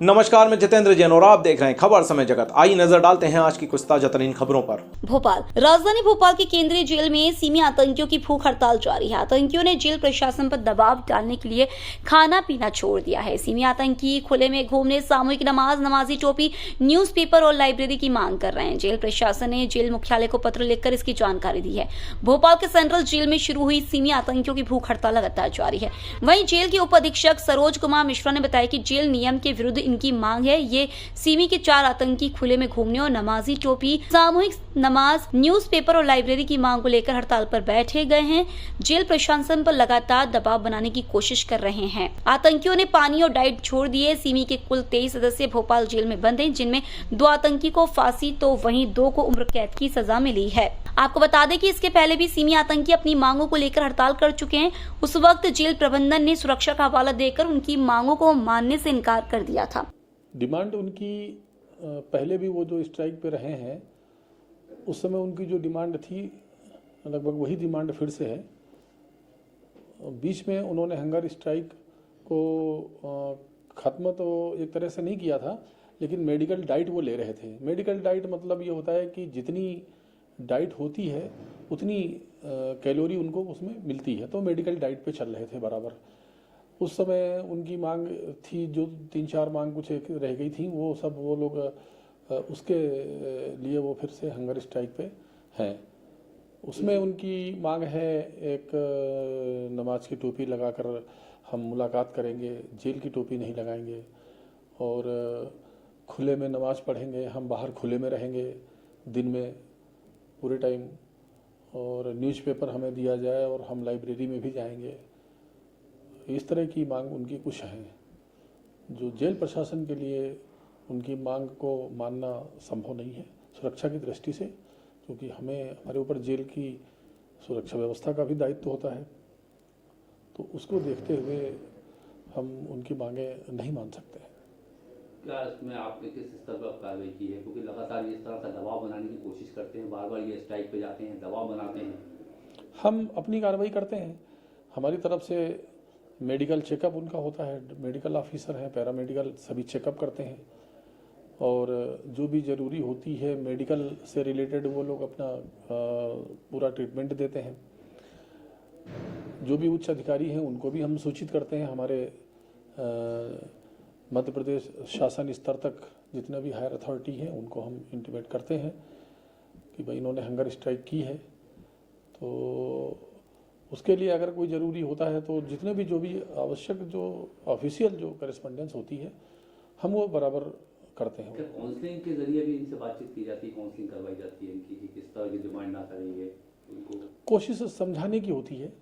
नमस्कार, मैं जितेंद्र जैन और आप देख रहे हैं खबर समय जगत। आइए नजर डालते हैं आज की कुछ ताजा तरीन खबरों पर। भोपाल राजधानी भोपाल के केंद्रीय जेल में सिमी आतंकियों की भूख हड़ताल जारी है। आतंकियों ने जेल प्रशासन पर दबाव डालने के लिए खाना पीना छोड़ दिया है। सिमी आतंकी खुले में घूमने, सामूहिक नमाज, नमाजी टोपी, न्यूज़पेपर और लाइब्रेरी की मांग कर रहे हैं। जेल प्रशासन ने जेल मुख्यालय को पत्र लिखकर इसकी जानकारी दी है। भोपाल के सेंट्रल जेल में शुरू हुई सिमी आतंकियों की भूख हड़ताल लगातार जारी है। वहीं जेल के उप अधीक्षक सरोज कुमार मिश्रा ने बताया कि जेल नियम के विरुद्ध इनकी मांग है। ये सिमी के 4 आतंकी खुले में घूमने और नमाजी टोपी, सामूहिक नमाज, न्यूज़पेपर और लाइब्रेरी की मांग को लेकर हड़ताल पर बैठे गए हैं। जेल प्रशासन पर लगातार दबाव बनाने की कोशिश कर रहे हैं। आतंकियों ने पानी और डाइट छोड़ दिए। सिमी के कुल 23 सदस्य भोपाल जेल में बंद हैं, जिनमें 2 आतंकी को फांसी तो वहीं 2 को उम्र कैद की सजा मिली है। आपको बता दें कि इसके पहले भी सिमी आतंकी अपनी मांगों को लेकर हड़ताल कर चुके हैं। उस वक्त जेल प्रबंधन ने सुरक्षा का हवाला देकर उनकी मांगों को मानने से इनकार कर दिया था। डिमांड उनकी पहले भी वो जो स्ट्राइक पे रहे हैं उस समय उनकी जो डिमांड थी लगभग वही डिमांड फिर से है। बीच में उन्होंने हंगर स्ट्राइक को ख़त्म तो एक तरह से नहीं किया था, लेकिन मेडिकल डाइट वो ले रहे थे। मेडिकल डाइट मतलब ये होता है कि जितनी डाइट होती है उतनी कैलोरी उनको उसमें मिलती है, तो मेडिकल डाइट पे चल रहे थे बराबर। उस समय उनकी मांग थी, जो 3-4 मांग कुछ एक रह गई थी, वो सब वो लोग उसके लिए वो फिर से हंगर स्ट्राइक पे हैं। उसमें उनकी मांग है एक नमाज की टोपी लगाकर हम मुलाकात करेंगे, जेल की टोपी नहीं लगाएंगे, और खुले में नमाज पढ़ेंगे, हम बाहर खुले में रहेंगे दिन में पूरे टाइम, और न्यूज़पेपर हमें दिया जाए और हम लाइब्रेरी में भी जाएंगे। इस तरह की मांग उनकी कुछ है, जो जेल प्रशासन के लिए उनकी मांग को मानना संभव नहीं है सुरक्षा की दृष्टि से, क्योंकि हमारे ऊपर जेल की सुरक्षा व्यवस्था का भी दायित्व होता है। तो उसको देखते हुए हम उनकी मांगे नहीं मान सकते हैं। क्या इसमें आपने किस स्तर पर कार्रवाई की है, क्योंकि लगातार इस तरह का दबाव बनाने की कोशिश करते हैं, बार बार ये स्ट्राइक पे जाते हैं, दबाव बनाते हैं? हम अपनी कार्रवाई करते हैं। हमारी तरफ से मेडिकल चेकअप उनका होता है, मेडिकल ऑफिसर हैं, पैरामेडिकल सभी चेकअप करते हैं, और जो भी ज़रूरी होती है मेडिकल से रिलेटेड वो लोग अपना पूरा ट्रीटमेंट देते हैं। जो भी उच्च अधिकारी हैं उनको भी हम सूचित करते हैं। हमारे मध्य प्रदेश शासन स्तर तक जितने भी हायर अथॉरिटी हैं उनको हम इंटीमेट करते हैं कि भाई इन्होंने हंगर स्ट्राइक की है, तो उसके लिए अगर कोई ज़रूरी होता है तो जितने भी जो भी आवश्यक जो ऑफिशियल जो करेस्पॉन्डेंस होती है हम वो बराबर करते हैं। काउंसलिंग के जरिए भी इनसे बातचीत की जाती है, काउंसलिंग करवाई जाती है इनकी कि किस तरह की डिमांड ना करेंगे? उनको कोशिश समझाने की होती है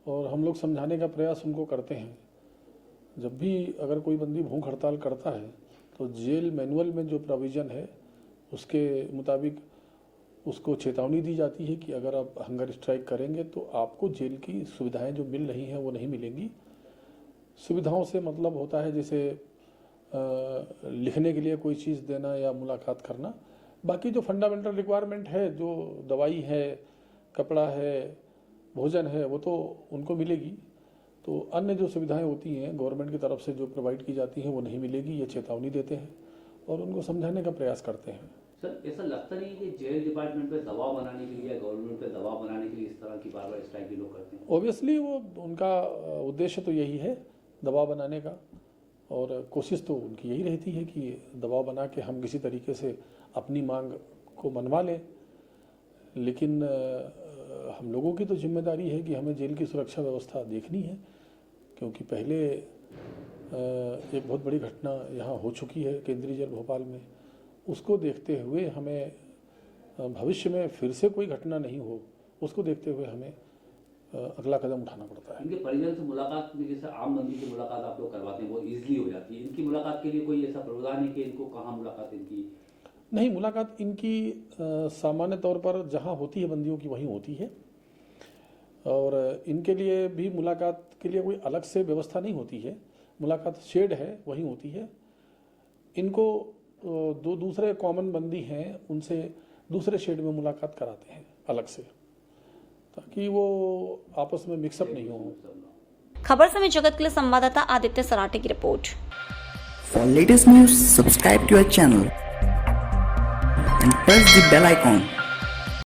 और हम लोग समझाने का प्रयास उनको करते हैं। जब भी अगर कोई बंदी भूख हड़ताल करता है तो जेल मैनुअल में जो प्रोविज़न है उसके मुताबिक उसको चेतावनी दी जाती है कि अगर आप हंगर स्ट्राइक करेंगे तो आपको जेल की सुविधाएं जो मिल रही हैं वो नहीं मिलेंगी। सुविधाओं से मतलब होता है जैसे लिखने के लिए कोई चीज़ देना या मुलाकात करना। बाकी जो फंडामेंटल रिक्वायरमेंट है, जो दवाई है, कपड़ा है, भोजन है, वो तो उनको मिलेगी। तो अन्य जो सुविधाएं होती हैं गवर्नमेंट की तरफ से जो प्रोवाइड की जाती हैं वो नहीं मिलेगी, ये चेतावनी देते हैं और उनको समझाने का प्रयास करते हैं। सर, ऐसा लगता नहीं कि जेल डिपार्टमेंट पे दबाव बनाने के लिए, गवर्नमेंट पे दबाव बनाने के लिए इस तरह की बार बार स्ट्राइक भी लोग करते हैं? ऑब्वियसली वो उनका उद्देश्य तो यही है दबाव बनाने का, और कोशिश तो उनकी यही रहती है कि दबाव बना के हम किसी तरीके से अपनी मांग को मनवा लें। लेकिन हम लोगों की तो जिम्मेदारी है कि हमें जेल की सुरक्षा व्यवस्था देखनी है, क्योंकि पहले एक बहुत बड़ी घटना यहाँ हो चुकी है केंद्रीय जेल भोपाल में। उसको देखते हुए हमें भविष्य में फिर से कोई घटना नहीं हो, उसको देखते हुए हमें अगला कदम उठाना पड़ता है। इनके परिजन से मुलाकात में जैसे आम बंदी की मुलाकात आप लोग करवाते हैं वो इजीली हो जाती है, इनकी मुलाकात के लिए कोई ऐसा प्रावधान है कि इनको कहाँ मुलाकात इनकी? नहीं, मुलाकात इनकी सामान्य तौर पर जहाँ होती है बंदियों की वहीं होती है, और इनके लिए भी मुलाकात के लिए कोई अलग से व्यवस्था नहीं होती है। मुलाकात शेड है वहीं होती है। इनको दो दूसरे कॉमन बंदी हैं उनसे दूसरे शेड में मुलाकात कराते हैं अलग से, ताकि वो आपस में मिक्सअप नहीं हो। खबर समय जगत के लिए संवाददाता आदित्य सराठे की report. For latest news, subscribe to our channel and press the bell icon.